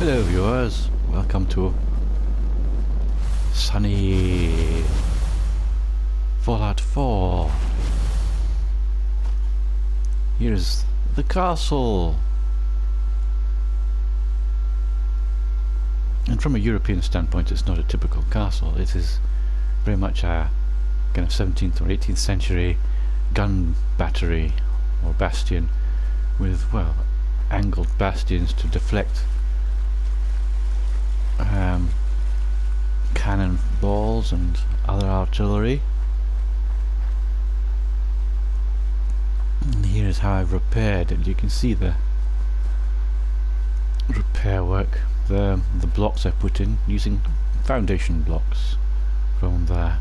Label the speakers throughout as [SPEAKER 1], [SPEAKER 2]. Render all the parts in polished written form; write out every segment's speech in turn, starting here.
[SPEAKER 1] Hello viewers, welcome to sunny Fallout 4. Here's the castle. And from a European standpoint, it's not a typical castle. It is very much a kind of 17th or 18th century gun battery or bastion with, well, angled bastions to deflect cannon balls and other artillery. And here's how I've repaired it. You can see the repair work, the blocks I put in using foundation blocks from the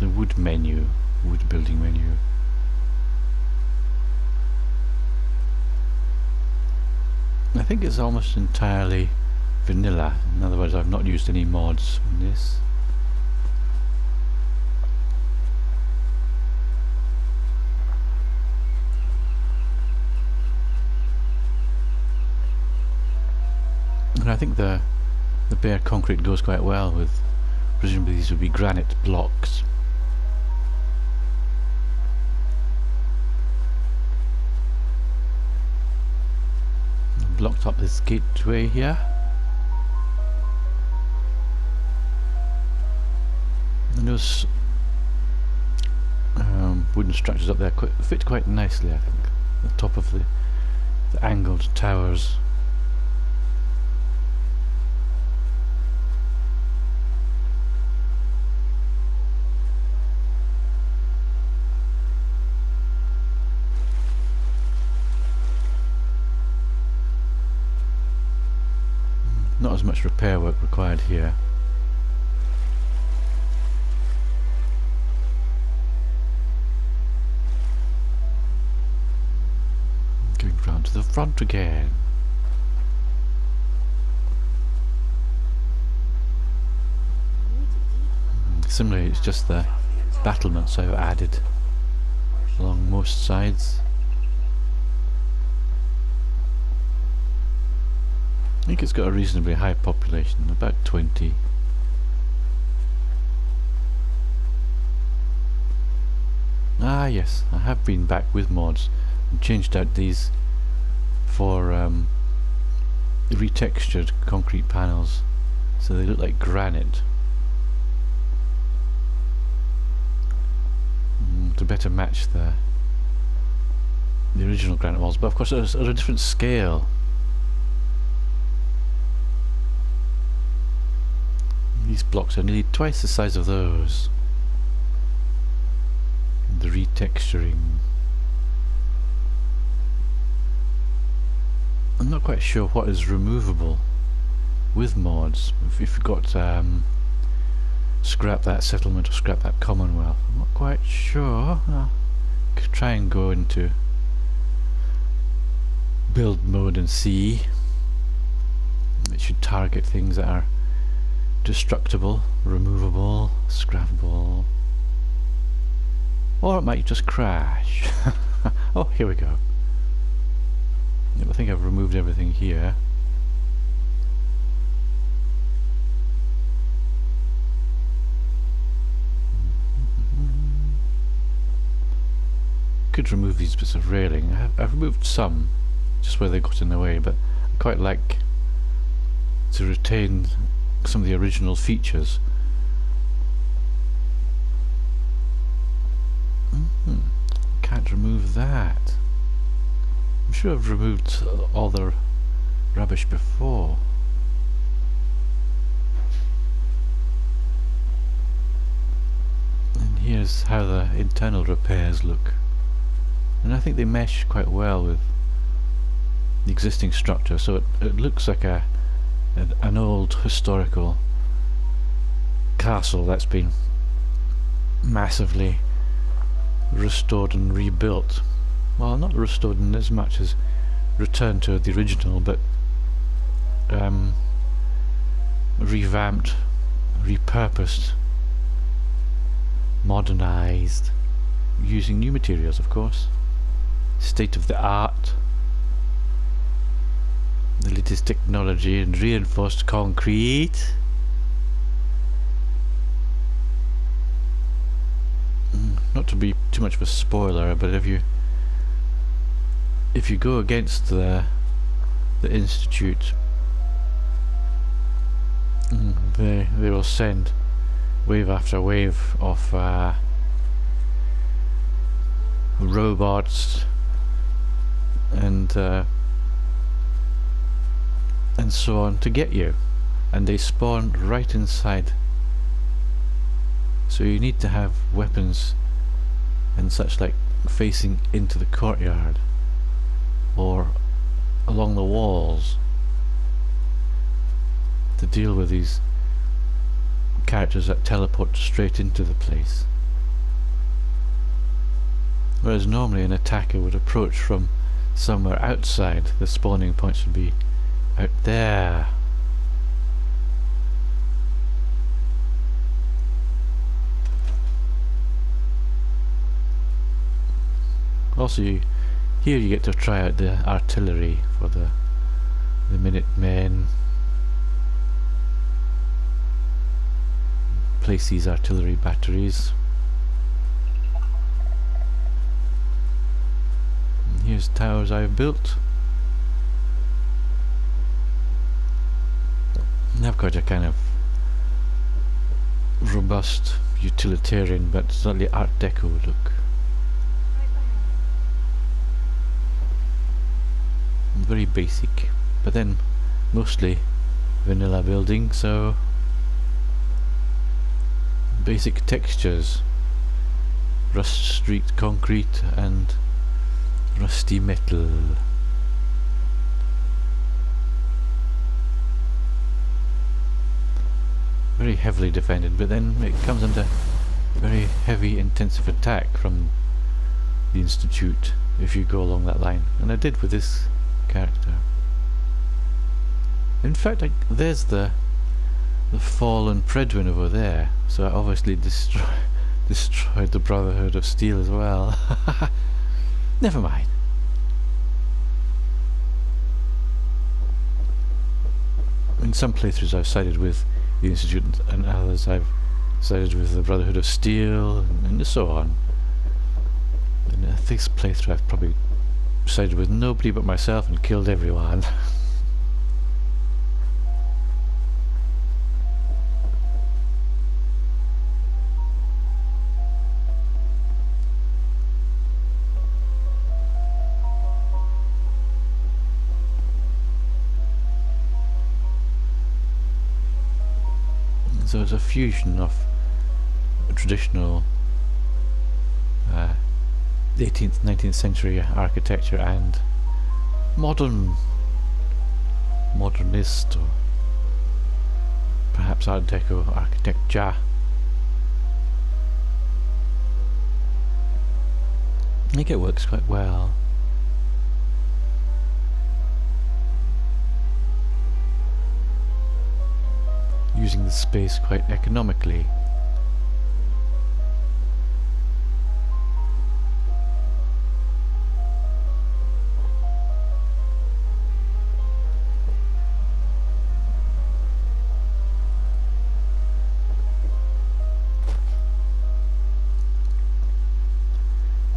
[SPEAKER 1] wood building menu. I think it's almost entirely vanilla. In other words, I've not used any mods in this. And I think the bare concrete goes quite well with, presumably these would be granite blocks. Blocked up this gateway here. And those wooden structures up there fit quite nicely, I think. The top of the angled towers. Not as much repair work required here. Going round to the front again. Similarly, it's just the battlements I've added along most sides. I think it's got a reasonably high population, about 20. Ah yes, I have been back with mods and changed out these for retextured concrete panels so they look like granite to better match the original granite walls, but of course at a different scale. These blocks are nearly twice the size of those. And the retexturing. I'm not quite sure what is removable with mods. If you've got scrap that settlement or scrap that commonwealth, I'm not quite sure. I could try and go into build mode and see. It should target things that are destructible, removable, scrappable, or it might just crash. Oh, here we go. Yep, I think I've removed everything here. Could remove these bits of railing. I've removed some, just where they got in the way, but I quite like to retain some of the original features. Can't remove that. I'm sure I've removed all the rubbish before. And here's how the internal repairs look. And I think they mesh quite well with the existing structure, so it looks like an old historical castle that's been massively restored and rebuilt. Well, not restored in as much as returned to the original, but revamped, repurposed, modernized, using new materials, of course. State of the art. latest technology and reinforced concrete. Not to be too much of a spoiler, but if you go against the Institute, they will send wave after wave of robots and so on to get you, and they spawn right inside. So you need to have weapons and such like facing into the courtyard or along the walls to deal with these characters that teleport straight into the place. Whereas normally an attacker would approach from somewhere outside. The spawning points would be out there. Also, here you get to try out the artillery for the Minutemen. Place these artillery batteries. And here's towers I've built. And I've got a kind of robust, utilitarian but slightly Art Deco look. Very basic, but then mostly vanilla building, so basic textures, rust streaked concrete and rusty metal. Very heavily defended, but then it comes under very heavy intensive attack from the Institute if you go along that line, and I did with this character. In fact, there's the fallen Predwin over there, so I obviously destroyed the Brotherhood of Steel as well. Never mind. In some playthroughs I've sided with the Institute, and others I've sided with the Brotherhood of Steel, and so on. In this playthrough I've probably sided with nobody but myself and killed everyone. So it's a fusion of traditional 18th, 19th century architecture and modernist or perhaps Art Deco architecture. I think it works quite well. Using the space quite economically.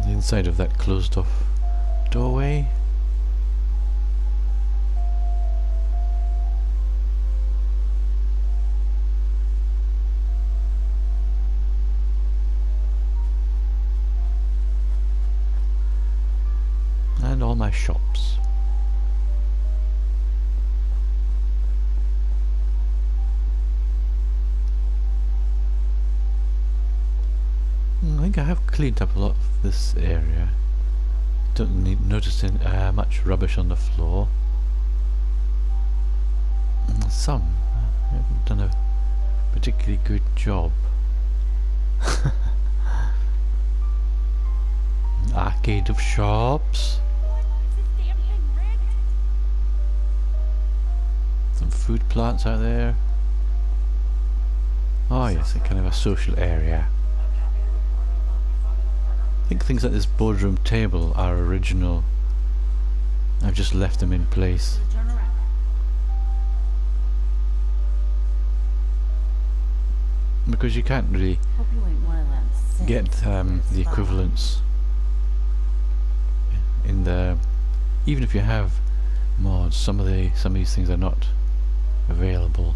[SPEAKER 1] The inside of that closed off doorway. And all my shops. I think I have cleaned up a lot of this area. Don't notice much rubbish on the floor. Some. I haven't done a particularly good job. Arcade of shops. Some food plants out there. Oh yes, a kind of a social area. I think things like this boardroom table are original. I've just left them in place. because you can't really
[SPEAKER 2] Hope you ain't one of them sick
[SPEAKER 1] get the
[SPEAKER 2] spies.
[SPEAKER 1] equivalents in the. Even if you have mods, some of these things are not available.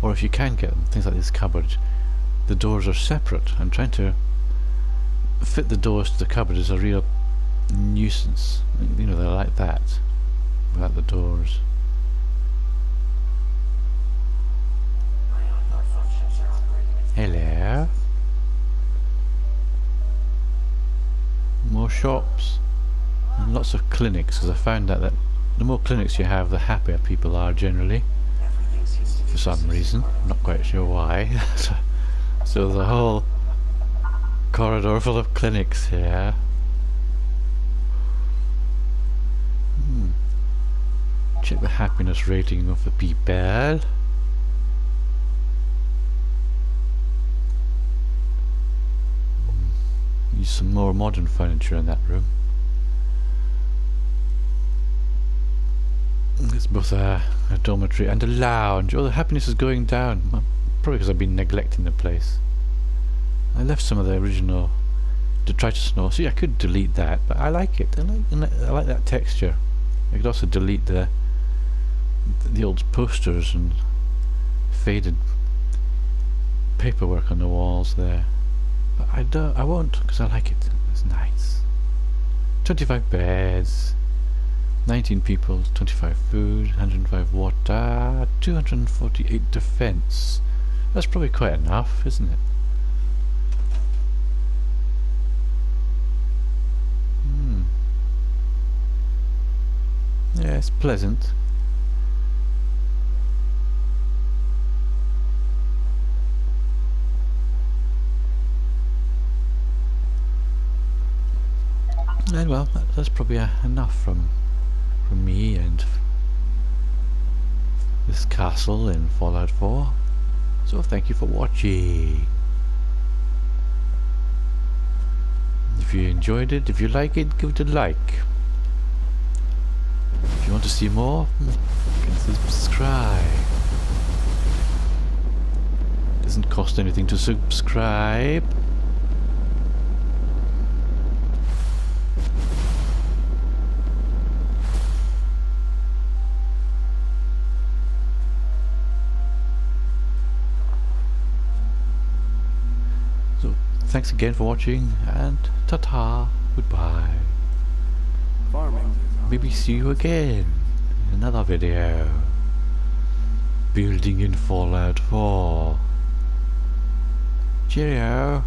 [SPEAKER 1] Or if you can get them, things like this cupboard, the doors are separate. I'm trying to fit the doors to the cupboard is a real nuisance. You know, they're like that without the doors. Hello. More shops and lots of clinics, because I found out that the more clinics you have, the happier people are generally. For some reason, I'm not quite sure why. So the whole corridor full of clinics here. Check the happiness rating of the people. Use some more modern furniture in that room. It's both a dormitory and a lounge. Oh, the happiness is going down. Probably because I've been neglecting the place. I left some of the original detritus snow. See, I could delete that, but I like it. I like that texture. I could also delete the old posters and faded paperwork on the walls there. But I won't, because I like it. It's nice. 25 beds, 19 people, 25 food, 105 water, 248 defense. That's probably quite enough, isn't it? Yeah, it's pleasant. And well, that's probably enough from me and this castle in Fallout 4. So thank you for watching. If you enjoyed it, if you like it, give it a like. If you want to see more, you can subscribe. Doesn't cost anything to subscribe. So thanks again for watching, and ta-ta, goodbye.
[SPEAKER 3] Farming.
[SPEAKER 1] Maybe see you again in another video. Building in Fallout 4. Cheerio.